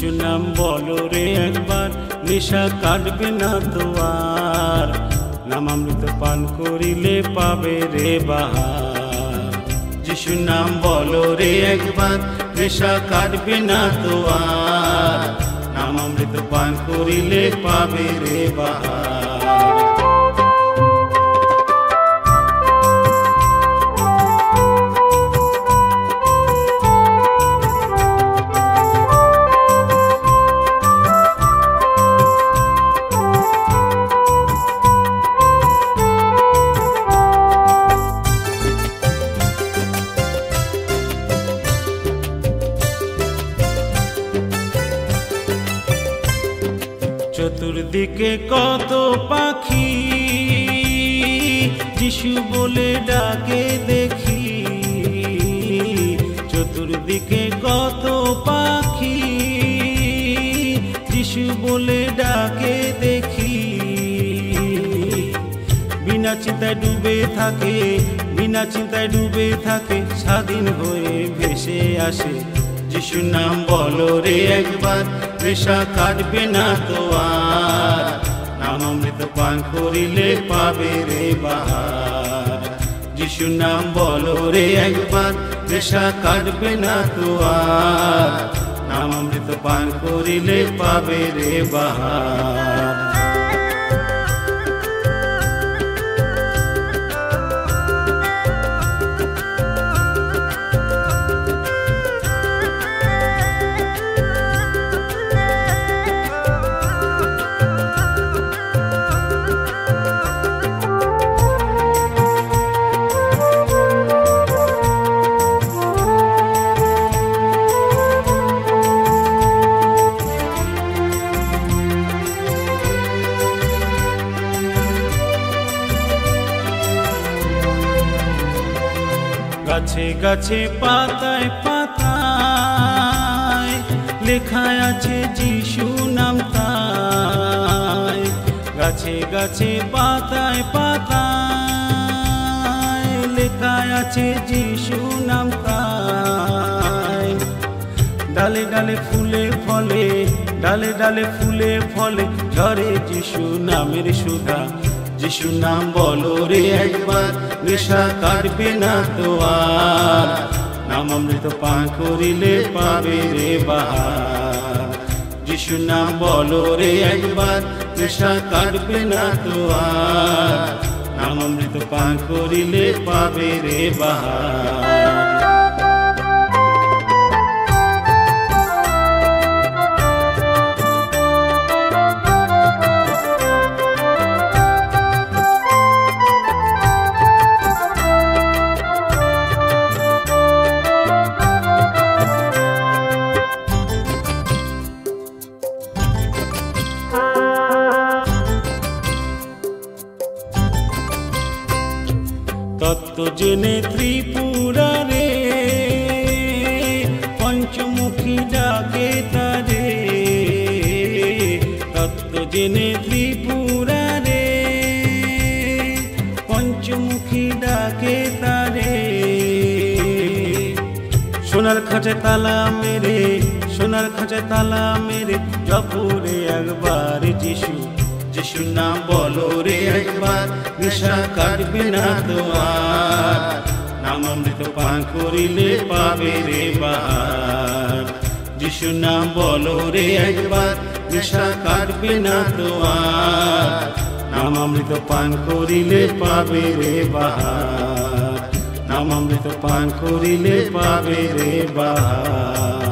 যিশু নাম বলো রে একবার, নেশা কাটবে না তো আর। নামামৃত পান করিলে পাবে রে বাহার। যিশু নাম বলো রে একবার, নেশা কাটবে না তো আর। নামামৃত পান করিলে পাবে রে বাহার। চতুর্দিকে কত পাখি যিশু বলে ডাকে দেখি। চতুর্দিকে কত পাখি যিশু বলে ডাকে দেখি। বিনা চিন্তায় ডুবে থাকে, বিনা চিন্তায় ডুবে থাকে, স্বাধীন হয়ে ভেসে আসে। যিশু নাম বলো রে একবার, নেশা কাটবে না তো আর। নামামৃত পান করিলে পাবে রে বাহার। যিশু নাম বলো রে একবার, নেশা কাটবে না তো আর। নামামৃত পান করিলে পাবে রে বাহার। গাছে গাছে পাতায় পাতায় লেখা আছে যিশু নাম তাই। গাছে গাছে পাতায় পাতায় লেখা আছে যিশু নাম তাই। ডালে ডালে ফুলে ফলে, ডালে ডালে ফুলে ফলে, ঝরে যিশু নামের সুধা। যিশু নাম বলো রে একবার, নেশা কাটবে না তো আর। নামামৃত পান করিলে পাবে রে বাহার। যিশু নাম বলো রে একবার, নেশা কাটবে না তো আর। নামামৃত পান করিলে পাবে রে বাহার। তত্ত্ব জেনে ত্রিপুরারে পঞ্চমুখী ডাকে তারে। তত্ত্ব জেনে ত্রিপুরারে পঞ্চমুখী ডাকে তারে। সোনার খাঁচে তালা মেরে, সোনার খাঁচে তালা মেরে, জপরে একবার যিশু। যিশু নাম বলো রে একবার, নেশা কাটবে না তো আর। নামামৃত পান করিলে পাবে রে বাহার। যিশু নাম বলো রে একবার, নেশা কাটবে না তো আর। নামামৃত পান করিলে পাবে রে বাহার। নামামৃত পান করিলে পাবে রে বাহার।